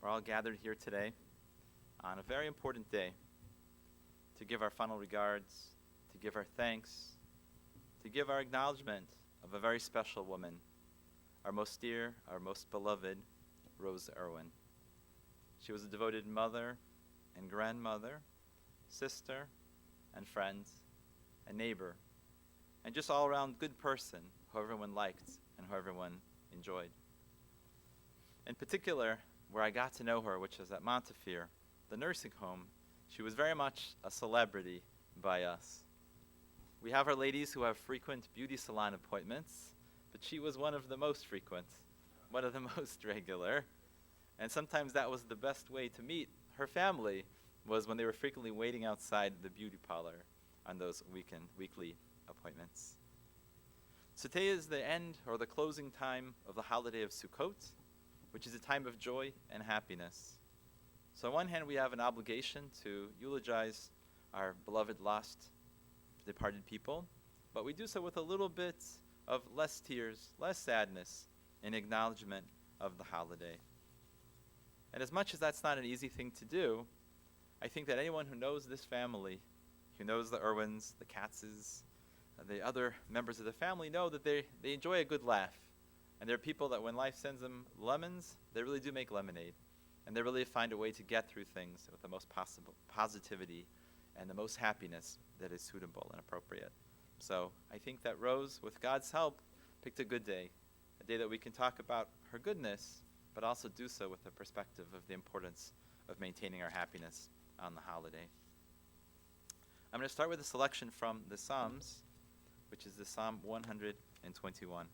We're all gathered here today on a very important day to give our final regards, to give our thanks, to give our acknowledgement of a very special woman, our most dear, our most beloved, Rose Irwin. She was a devoted mother and grandmother, sister and friend, a neighbor, and just all-around good person who everyone liked and who everyone enjoyed. In particular, where I got to know her, which was at Montefiore, the nursing home, she was very much a celebrity by us. We have our ladies who have frequent beauty salon appointments, but she was one of the most frequent, one of the most regular. And sometimes that was the best way to meet her family, was when they were frequently waiting outside the beauty parlor on those weekly appointments. So today is the end or the closing time of the holiday of Sukkot, which is a time of joy and happiness. So on one hand, we have an obligation to eulogize our beloved lost, departed people, but we do so with a little bit of less tears, less sadness, in acknowledgement of the holiday. And as much as that's not an easy thing to do, I think that anyone who knows this family, who knows the Irwins, the Katzes, the other members of the family, know that they enjoy a good laugh. And there are people that when life sends them lemons, they really do make lemonade. And they really find a way to get through things with the most possible positivity and the most happiness that is suitable and appropriate. So I think that Rose, with God's help, picked a good day, a day that we can talk about her goodness, but also do so with the perspective of the importance of maintaining our happiness on the holiday. I'm going to start with a selection from the Psalms, which is the Psalm 121.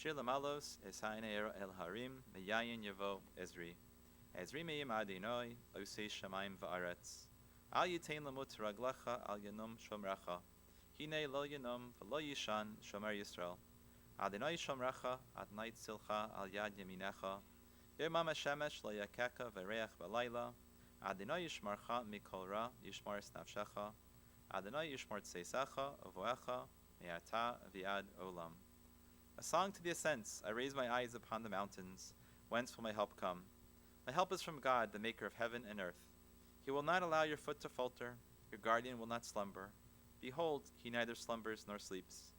Shir Lamalos, Esayin El Harim, Meyayin Yavo Ezri. Ezri Meyim Adinoi, Osei Shamayim Va'aretz. Al Yitain Lamut Raglacha, Al Yanum Shomracha. Hine Lo Yanum, V'lo Yishan, Shomer Yisrael. Adinoi Shomracha, Adnai Tzilcha, Al Yad Yaminecha. Yomam HaShemesh Lo Yakeka V'reach B'layla. Adinoi Yishmarcha Mikol Ra, Yishmar Snafshecha. Adinoi Yishmar Tzeisecha, Avoecha, Me'ata V'yad Olam. A song to the ascents. I raise my eyes upon the mountains. Whence will my help come? My help is from God, the maker of heaven and earth. He will not allow your foot to falter. Your guardian will not slumber. Behold, he neither slumbers nor sleeps.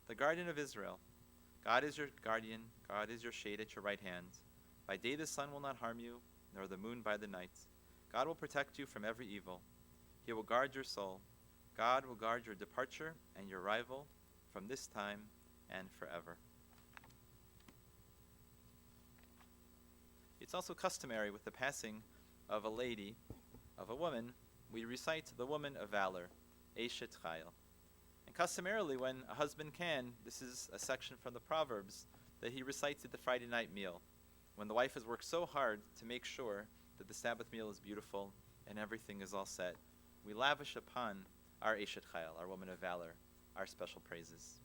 The guardian of Israel. God is your guardian. God is your shade at your right hand. By day the sun will not harm you, nor the moon by the night. God will protect you from every evil. He will guard your soul. God will guard your departure and your arrival from this time and forever. It's also customary with the passing of a lady, of a woman, we recite the woman of valor, Eshet Chayil. And customarily when a husband can, this is a section from the Proverbs that he recites at the Friday night meal, when the wife has worked so hard to make sure that the Sabbath meal is beautiful and everything is all set. We lavish upon our Eshet Chayil, our woman of valor, our special praises.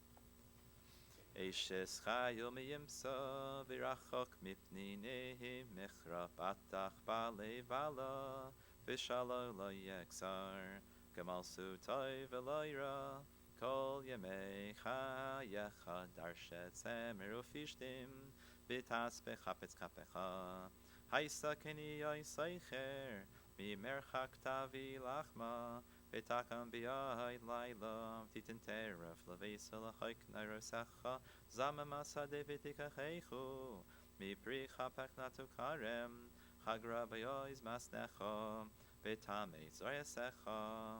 Eshes Chayil miyimsa v'rachok mipni nehi mechra patach ba'lei vala v'shalo lo yeksar gamal sutoy v'loira kol yemei chayecha darshet semer ufishtim v'tas b'chapetz kapecha haisa keni yoisaycher mimerchak tavi lachma Betakam biyai laila, titin teref, lavesa lachaik nairosecha, zamamasa devitika heichu, mi pricha peknatu karem, chagra bayois masnecha, betame zoyasecha,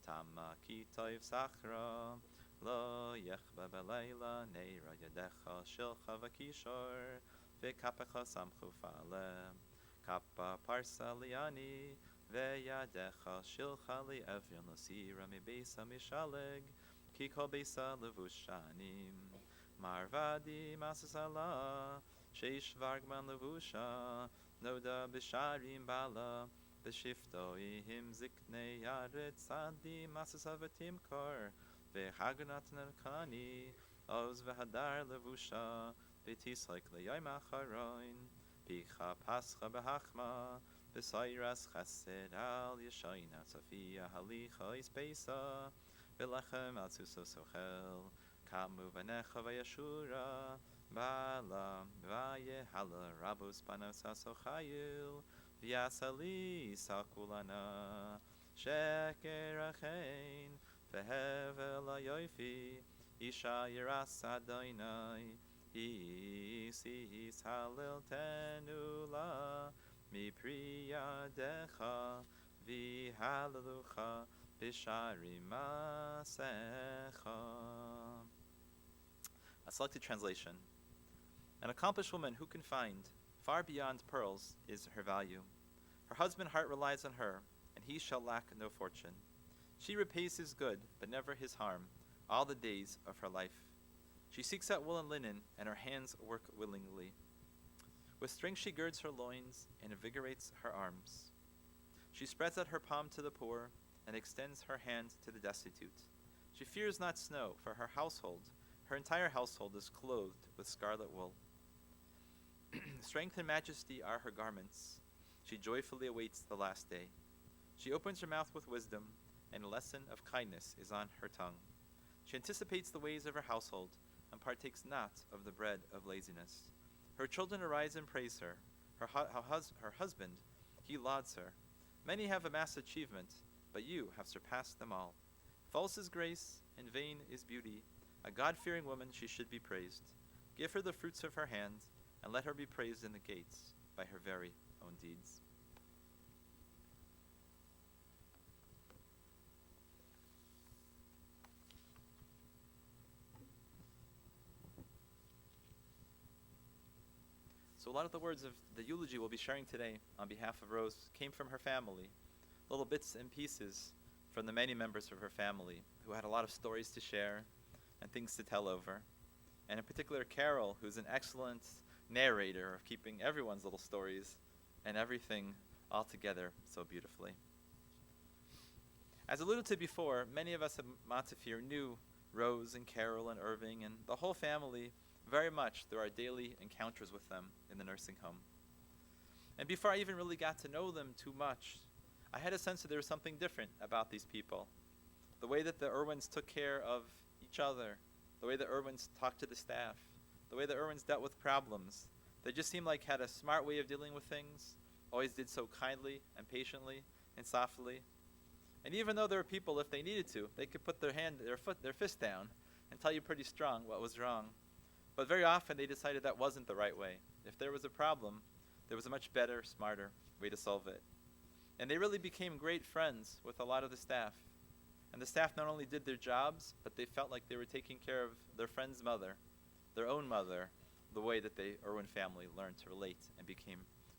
tama kitoiv sachra, lo yechba belayla, neira yadecha, shilcha vakishor, vekapecha samchu fale, kappa parsa liani, Ve'yadecha shilcha li'evyon l'sira mi'beisa mishaleg ki kol beisa levushanim marvadi masasala sheish vargman levusha noda b'sharim bala b'shifto ihim ziknei yaret sadi masasavatim kor ve'haganat nerkani oz ve'hadar levusha v'tislek le'yom acharon, picha pascha behachma, v'sayras chesed al yeshayna tzafiyah halicha ispesa, v'lechem al tzusos ochel, kamu v'necha v'yashura, ba'ala v'yehala rabos panos asochayil, v'yasali sakulana, sheker achein, v'hevel ayoyfi, isha yiras adonai, Isis halil tenula, mi priyadecha, v'halalucha, b'shari masecha. A selected translation. An accomplished woman who can find far beyond pearls is her value. Her husband's heart relies on her, and he shall lack no fortune. She repays his good, but never his harm, all the days of her life. She seeks out wool and linen, and her hands work willingly. With strength she girds her loins and invigorates her arms. She spreads out her palm to the poor and extends her hand to the destitute. She fears not snow, for her entire household is clothed with scarlet wool. Strength and majesty are her garments. She joyfully awaits the last day. She opens her mouth with wisdom, and a lesson of kindness is on her tongue. She anticipates the ways of her household, and partakes not of the bread of laziness. Her children arise and praise her. Her husband, he lauds her. Many have amassed achievement, but you have surpassed them all. False is grace, and vain is beauty. A God-fearing woman, she should be praised. Give her the fruits of her hand, and let her be praised in the gates by her very own deeds. So a lot of the words of the eulogy we'll be sharing today on behalf of Rose came from her family, little bits and pieces from the many members of her family who had a lot of stories to share and things to tell over. And in particular, Carol, who's an excellent narrator of keeping everyone's little stories and everything all together so beautifully. As alluded to before, many of us at Montefiore knew Rose and Carol and Irving and the whole family very much through our daily encounters with them in the nursing home. And before I even really got to know them too much, I had a sense that there was something different about these people. The way that the Irwins took care of each other, the way the Irwins talked to the staff, the way the Irwins dealt with problems. They just seemed like had a smart way of dealing with things, always did so kindly and patiently and softly. And even though there were people, if they needed to, they could put their fist down and tell you pretty strong what was wrong. But very often they decided that wasn't the right way. If there was a problem, there was a much better, smarter way to solve it. And they really became great friends with a lot of the staff. And the staff not only did their jobs, but they felt like they were taking care of their friend's mother, their own mother, the way that the Irwin family learned to relate and became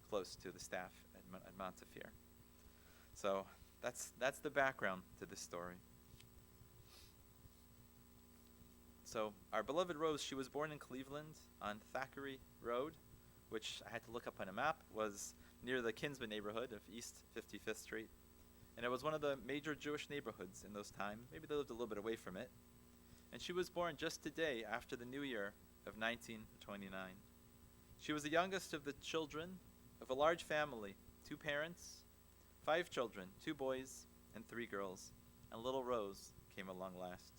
close to the staff at Montefiore. So that's the background to this story. So our beloved Rose, she was born in Cleveland on Thackeray Road, which I had to look up on a map, was near the Kinsman neighborhood of East 55th Street. And it was one of the major Jewish neighborhoods in those times. Maybe they lived a little bit away from it. And she was born just a day after the new year of 1929. She was the youngest of the children of a large family, 2 parents, 5 children, 2 boys and 3 girls. And little Rose came along last.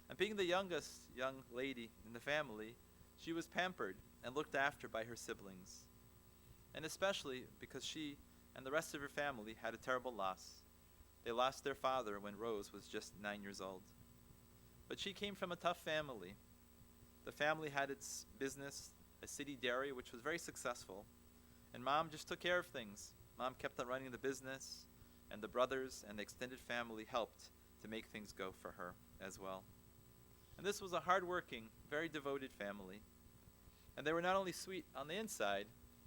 And being the youngest young lady in the family, she was pampered and looked after by her siblings. And especially because she and the rest of her family had a terrible loss. They lost their father when Rose was just 9 years old. But she came from a tough family. The family had its business, a city dairy, which was very successful. And Mom just took care of things. Mom kept on running the business, and the brothers and the extended family helped to make things go for her as well. And this was a hardworking, very devoted family. And they were not only sweet on the inside,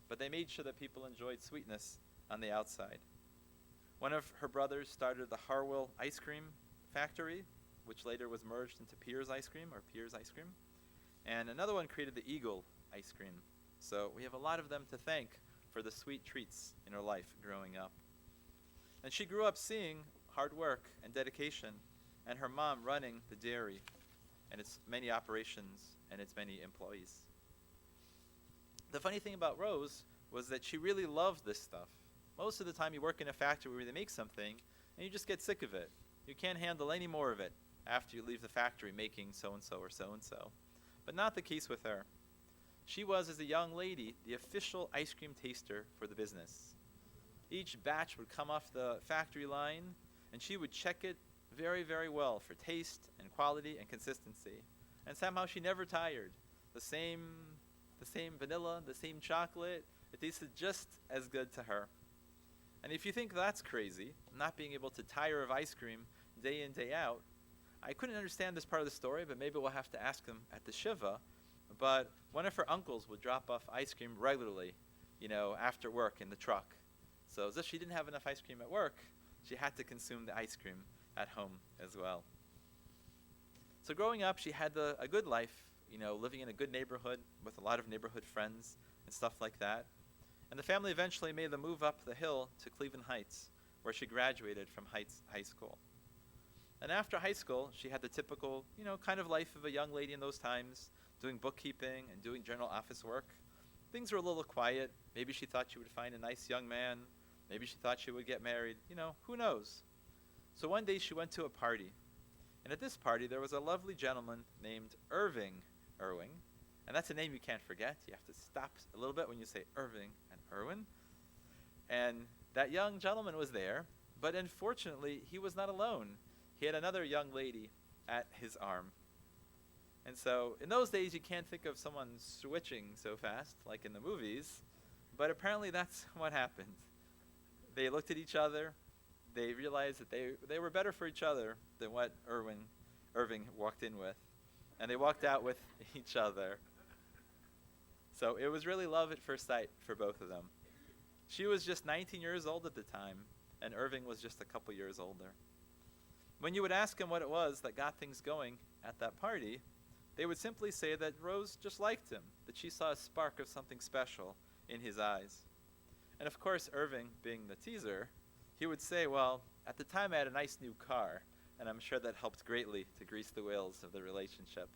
but they made sure that people enjoyed sweetness on the outside. One of her brothers started the Harwell ice cream factory, which later was merged into Piers Ice Cream. And another one created the Eagle ice cream. So we have a lot of them to thank for the sweet treats in her life growing up. And she grew up seeing hard work and dedication, and her mom running the dairy and its many operations and its many employees. The funny thing about Rose was that she really loved this stuff. Most of the time you work in a factory where they make something and you just get sick of it. You can't handle any more of it after you leave the factory making so-and-so or so-and-so. But not the case with her. She was, as a young lady, the official ice cream taster for the business. Each batch would come off the factory line, and she would check it very, very well for taste and quality and consistency. And somehow she never tired. The same vanilla, the same chocolate, it tasted just as good to her. And if you think that's crazy, not being able to tire of ice cream day in, day out, I couldn't understand this part of the story, but maybe we'll have to ask him at the Shiva. But one of her uncles would drop off ice cream regularly, after work in the truck. So as if she didn't have enough ice cream at work, she had to consume the ice cream at home as well. So growing up, she had a good life, living in a good neighborhood with a lot of neighborhood friends and stuff like that. And the family eventually made the move up the hill to Cleveland Heights, where she graduated from Heights High School. And after high school, she had the typical, kind of life of a young lady in those times, doing bookkeeping and doing general office work. Things were a little quiet. Maybe she thought she would find a nice young man. Maybe she thought she would get married. Who knows? So one day she went to a party. And at this party, there was a lovely gentleman named Irvin. And that's a name you can't forget. You have to stop a little bit when you say Irving and Irwin. And that young gentleman was there, but unfortunately, he was not alone. He had another young lady at his arm. And so in those days, you can't think of someone switching so fast, like in the movies, but apparently that's what happened. They looked at each other. They realized that they were better for each other than what Irving walked in with. And they walked out with each other. So it was really love at first sight for both of them. She was just 19 years old at the time, and Irving was just a couple years older. When you would ask him what it was that got things going at that party, they would simply say that Rose just liked him, that she saw a spark of something special in his eyes. And of course, Irving, being the teaser, he would say, well, at the time I had a nice new car, and I'm sure that helped greatly to grease the wheels of the relationship.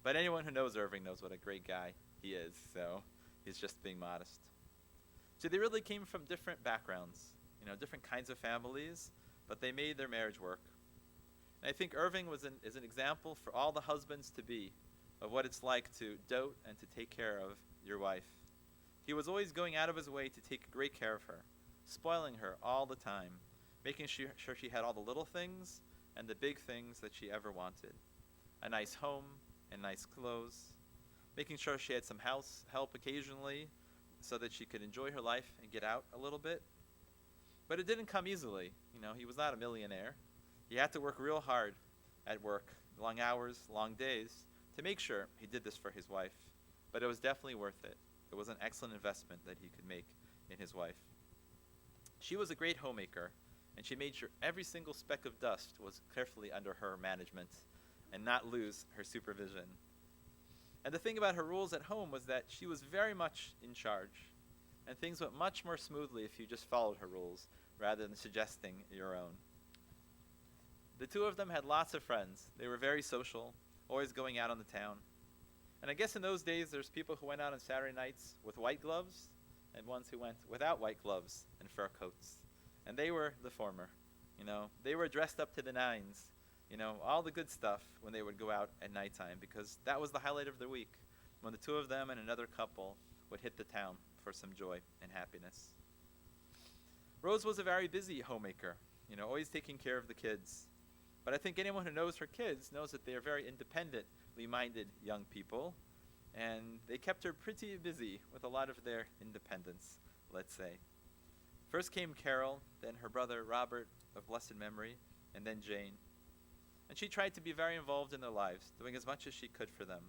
But anyone who knows Irving knows what a great guy he is, so he's just being modest. So they really came from different backgrounds, different kinds of families, but they made their marriage work. And I think Irving is an example for all the husbands to be of what it's like to dote and to take care of your wife. He was always going out of his way to take great care of her, spoiling her all the time, making sure she had all the little things and the big things that she ever wanted. A nice home and nice clothes, making sure she had some house help occasionally so that she could enjoy her life and get out a little bit. But it didn't come easily. He was not a millionaire. He had to work real hard at work, long hours, long days, to make sure he did this for his wife. But it was definitely worth it. It was an excellent investment that he could make in his wife. She was a great homemaker, and she made sure every single speck of dust was carefully under her management and not lose her supervision. And the thing about her rules at home was that she was very much in charge, and things went much more smoothly if you just followed her rules rather than suggesting your own. The two of them had lots of friends. They were very social, always going out on the town. And I guess in those days, there's people who went out on Saturday nights with white gloves and ones who went without white gloves and fur coats. And they were the former. They were dressed up to the nines, all the good stuff when they would go out at nighttime, because that was the highlight of their week, when the two of them and another couple would hit the town for some joy and happiness. Rose was a very busy homemaker, always taking care of the kids. But I think anyone who knows her kids knows that they are very independently minded young people, and they kept her pretty busy with a lot of their independence, let's say. First came Carol, then her brother Robert of blessed memory, and then Jane. And she tried to be very involved in their lives, doing as much as she could for them,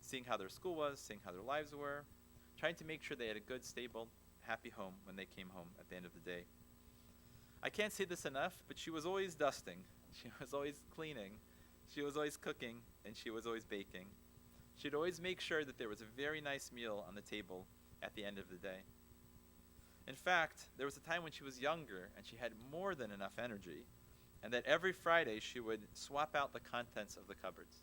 seeing how their school was, seeing how their lives were, trying to make sure they had a good, stable, happy home when they came home at the end of the day. I can't say this enough, but she was always dusting. She was always cleaning. She was always cooking, and she was always baking. She'd always make sure that there was a very nice meal on the table at the end of the day. In fact, there was a time when she was younger and she had more than enough energy, and that every Friday she would swap out the contents of the cupboards.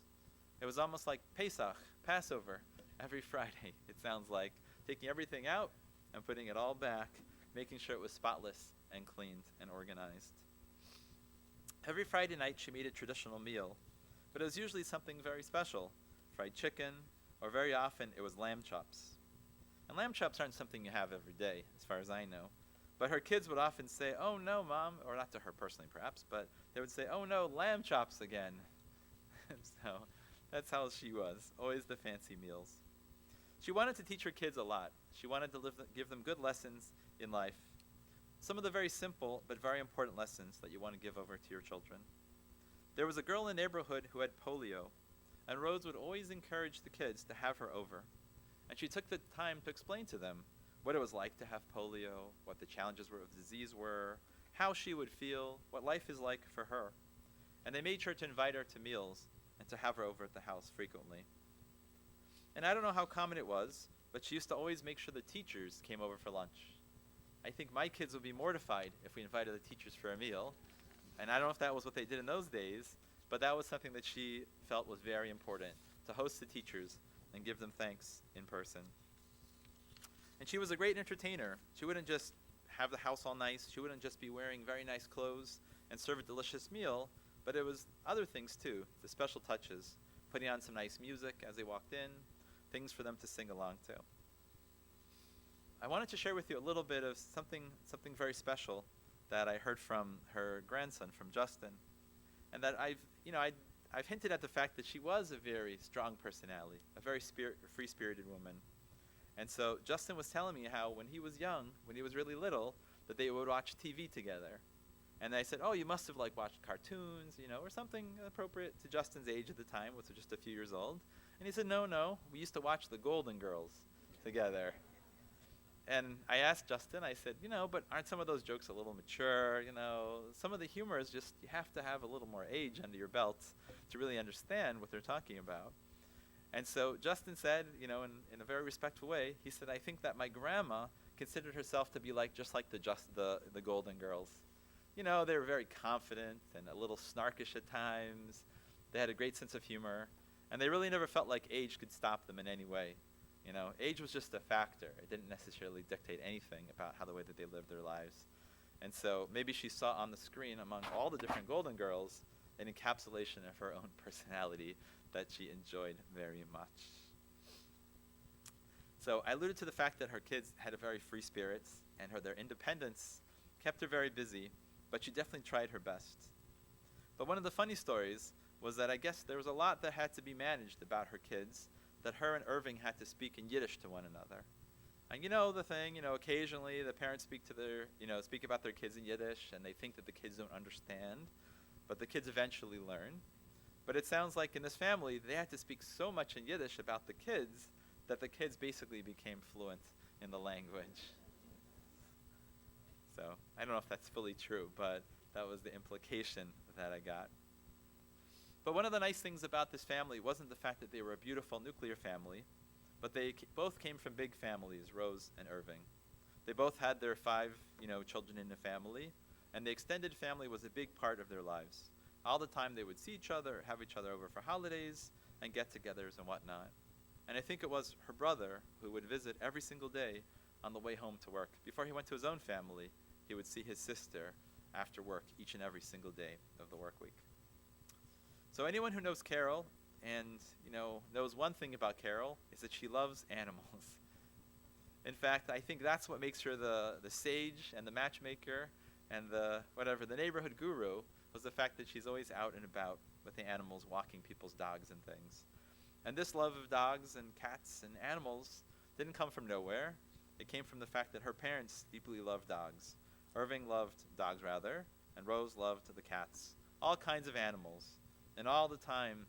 It was almost like Pesach, Passover, every Friday, it sounds like, taking everything out and putting it all back, making sure it was spotless and cleaned and organized. Every Friday night she made a traditional meal, but it was usually something very special, fried chicken, or very often it was lamb chops. And lamb chops aren't something you have every day, as far as I know. But her kids would often say, "Oh no, Mom," or not to her personally perhaps, but they would say, "Oh no, lamb chops again." So that's how she was, always the fancy meals. She wanted to teach her kids a lot. She wanted to give them good lessons in life. Some of the very simple but very important lessons that you want to give over to your children. There was a girl in the neighborhood who had polio, and Rose would always encourage the kids to have her over. And she took the time to explain to them what it was like to have polio, what the challenges of the disease were, how she would feel, what life is like for her. And they made sure to invite her to meals and to have her over at the house frequently. And I don't know how common it was, but she used to always make sure the teachers came over for lunch. I think my kids would be mortified if we invited the teachers for a meal. And I don't know if that was what they did in those days, but that was something that she felt was very important, to host the teachers and give them thanks in person. And she was a great entertainer. She wouldn't just have the house all nice. She wouldn't just be wearing very nice clothes and serve a delicious meal, but it was other things too, the special touches, putting on some nice music as they walked in, things for them to sing along to. I wanted to share with you a little bit of something very special that I heard from her grandson, from Justin, and that I've hinted at the fact that she was a very strong personality, a very free-spirited woman. And so Justin was telling me how when he was young, when he was really little, that they would watch TV together. And I said, "Oh, you must have watched cartoons, or something appropriate to Justin's age at the time, which was just a few years old." And he said, No, we used to watch the Golden Girls together. And I asked Justin, I said, but aren't some of those jokes a little mature? Some of the humor is just, you have to have a little more age under your belt to really understand what they're talking about. And so Justin said, in a very respectful way, he said, "I think that my grandma considered herself to be just like the Golden Girls. They were very confident and a little snarkish at times. They had a great sense of humor, and they really never felt like age could stop them in any way. Age was just a factor. It didn't necessarily dictate anything about the way that they lived their lives." And so maybe she saw on the screen among all the different Golden Girls an encapsulation of her own personality that she enjoyed very much. So I alluded to the fact that her kids had a very free spirit, and their independence kept her very busy, but she definitely tried her best. But one of the funny stories was that I guess there was a lot that had to be managed about her kids, that her and Irving had to speak in Yiddish to one another. And the thing, occasionally the parents speak about their kids in Yiddish, and they think that the kids don't understand, but the kids eventually learn. But it sounds like in this family, they had to speak so much in Yiddish about the kids that the kids basically became fluent in the language. So I don't know if that's fully true, but that was the implication that I got. But one of the nice things about this family wasn't the fact that they were a beautiful nuclear family, but they both came from big families, Rose and Irving. They both had their 5, children in the family, and the extended family was a big part of their lives. All the time they would see each other, have each other over for holidays, and get-togethers and whatnot. And I think it was her brother who would visit every single day on the way home to work. Before he went to his own family, he would see his sister after work each and every single day of the work week. So anyone who knows Carol and knows one thing about Carol is that she loves animals. In fact, I think that's what makes her the sage and the matchmaker and the neighborhood guru, was the fact that she's always out and about with the animals, walking people's dogs and things. And this love of dogs and cats and animals didn't come from nowhere. It came from the fact that her parents deeply loved dogs. Irving loved dogs rather, and Rose loved the cats. All kinds of animals. And all the time,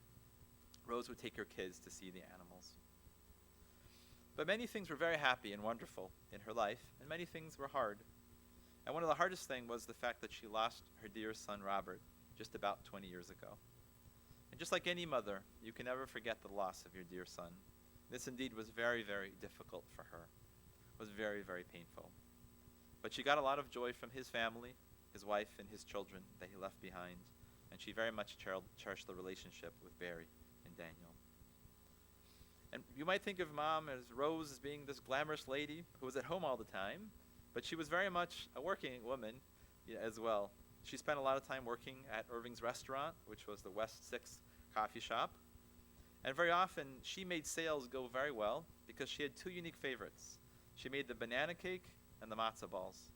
Rose would take her kids to see the animals. But many things were very happy and wonderful in her life, and many things were hard. And one of the hardest things was the fact that she lost her dear son Robert just about 20 years ago. And just like any mother, you can never forget the loss of your dear son. This indeed was very, very difficult for her. It was very, very painful. But she got a lot of joy from his family, his wife, and his children that he left behind. And she very much cherished the relationship with Barry and Daniel. And you might think of Mom as Rose as being this glamorous lady who was at home all the time, but she was very much a working woman as well. She spent a lot of time working at Irving's restaurant, which was the West 6 coffee shop. And very often, she made sales go very well because she had two unique favorites. She made the banana cake and the matzo balls.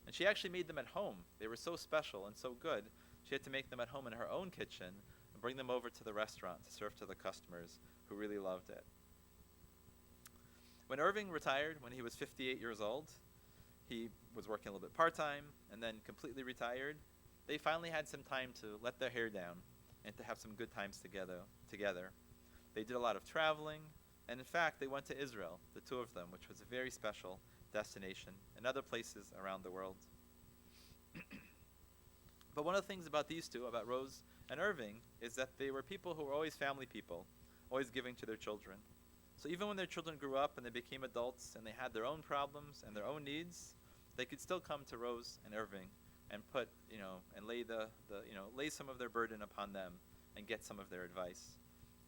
And she actually made them at home. They were so special and so good, she had to make them at home in her own kitchen and bring them over to the restaurant to serve to the customers who really loved it. When Irving retired, when he was 58 years old, he was working a little bit part-time and then completely retired. They finally had some time to let their hair down and to have some good times together. They did a lot of traveling, and in fact, they went to Israel, the two of them, which was a very special destination, and other places around the world. But one of the things about these two, about Rose and Irving, is that they were people who were always family people, always giving to their children. So even when their children grew up and they became adults and they had their own problems and their own needs, they could still come to Rose and Irving and put, and lay some of their burden upon them and get some of their advice.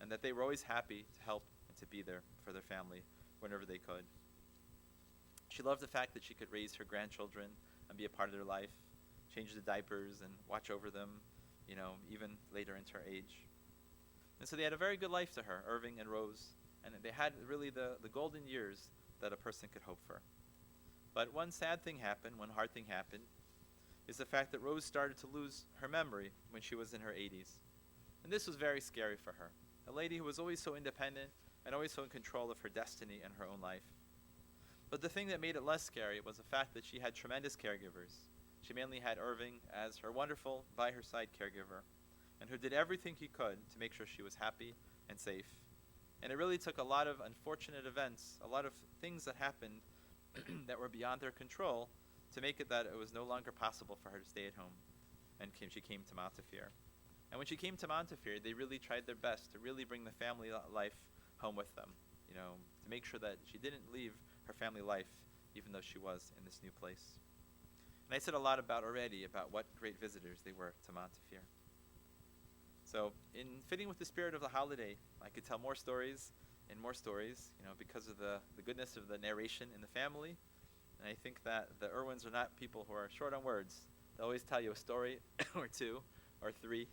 And that they were always happy to help and to be there for their family whenever they could. She loved the fact that she could raise her grandchildren and be a part of their life, change the diapers and watch over them, even later into her age. And so they had a very good life to her, Irving and Rose, and they had really the golden years that a person could hope for. But one sad thing happened, one hard thing happened, is the fact that Rose started to lose her memory when she was in her 80s. And this was very scary for her. A lady who was always so independent and always so in control of her destiny and her own life. But the thing that made it less scary was the fact that she had tremendous caregivers. She mainly had Irving as her wonderful by-her-side caregiver, and who did everything he could to make sure she was happy and safe. And it really took a lot of unfortunate events, a lot of things that happened that were beyond their control to make it that it was no longer possible for her to stay at home. And she came to Montefiore. And when she came to Montefiore, they really tried their best to really bring the family life home with them, to make sure that she didn't leave her family life, even though she was in this new place. And I said a lot about what great visitors they were to Montefiore. So in fitting with the spirit of the holiday, I could tell more stories and more stories, because of the goodness of the narration in the family. And I think that the Irwins are not people who are short on words. They always tell you a story or two or three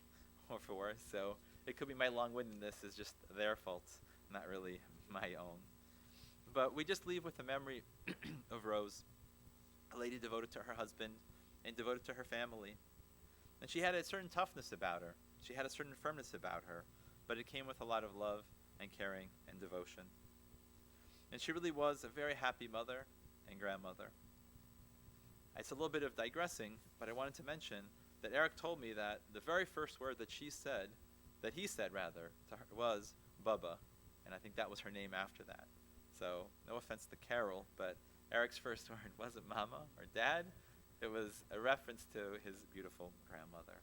or four. So it could be my long-windedness is just their fault, not really my own. But we just leave with the memory of Rose, a lady devoted to her husband and devoted to her family. And she had a certain toughness about her. She had a certain firmness about her, but it came with a lot of love and caring and devotion. And she really was a very happy mother and grandmother. It's a little bit of digressing, but I wanted to mention that Eric told me that the very first word that he said to her, was Bubba, and I think that was her name after that. So, no offense to Carol, but Eric's first word wasn't Mama or Dad. It was a reference to his beautiful grandmother.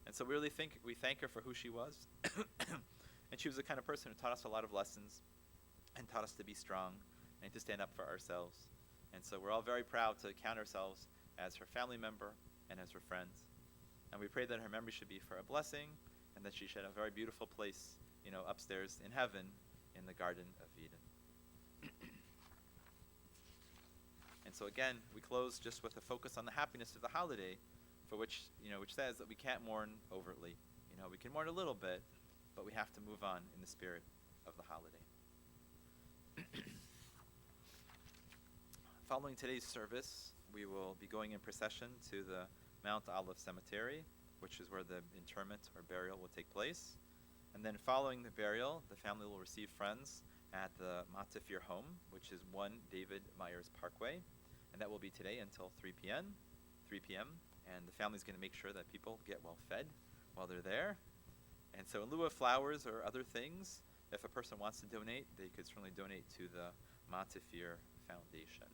And so we thank her for who she was. And she was the kind of person who taught us a lot of lessons and taught us to be strong and to stand up for ourselves. And so we're all very proud to count ourselves as her family member and as her friends. And we pray that her memory should be for a blessing and that she should have a very beautiful place, upstairs in heaven in the Garden of Eden. And so again, we close just with a focus on the happiness of the holiday, for which says that we can't mourn overtly. We can mourn a little bit, but we have to move on in the spirit of the holiday. Following today's service, we will be going in procession to the Mount Olive Cemetery, which is where the interment or burial will take place. And then following the burial, the family will receive friends at the Montefiore home, which is 1 David Myers Parkway. And that will be today until 3 p.m. And the family's going to make sure that people get well fed while they're there. And so in lieu of flowers or other things, if a person wants to donate, they could certainly donate to the Montefiore Foundation.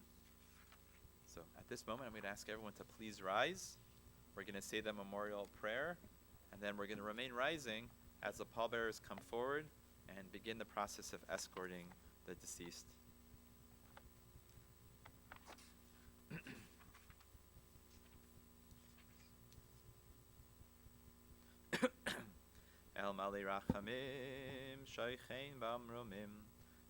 So at this moment, I'm going to ask everyone to please rise. We're going to say the memorial prayer, and then we're going to remain rising as the pallbearers come forward and begin the process of escorting the deceased. El Mali Rachamim, Shoichein Bamromim,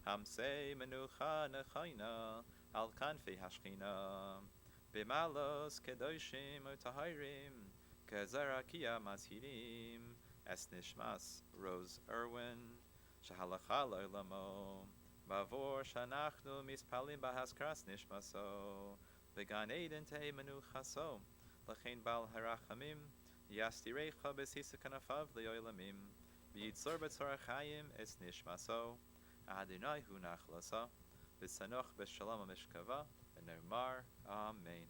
Hamsei menucha nechaina al kanfei hashchina. Bimalos kedoshim utahirim kezarakia mashirim. Es nishmas Rose Irwin shahalacha lo'olamo. Bavor shanachnu mispalim bahaskras nishmaso. Began Eden te menuchaso. Lachein bal harachamim. Yastirecha besisakanafav le'olamim. B'yitzor b'tzor achayim es nishmaso. Adonai hu nachlasa. B'sanoch b'shalom mishkava. And Omar, Amen.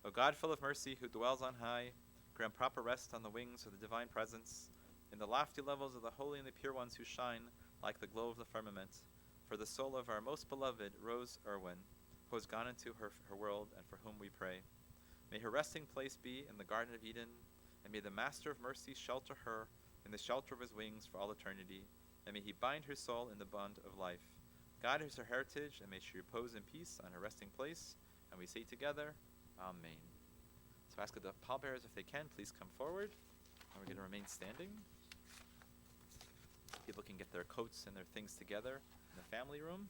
O God, full of mercy, who dwells on high, grant proper rest on the wings of the divine presence, in the lofty levels of the holy and the pure ones who shine like the glow of the firmament, for the soul of our most beloved Rose Irwin, who has gone into her world and for whom we pray. May her resting place be in the Garden of Eden, and may the Master of Mercy shelter her in the shelter of his wings for all eternity, and may he bind her soul in the bond of life. God is her heritage, and may she repose in peace on her resting place. And we say together, Amen. So ask the pallbearers if they can, please come forward. And we're going to remain standing. People can get their coats and their things together in the family room.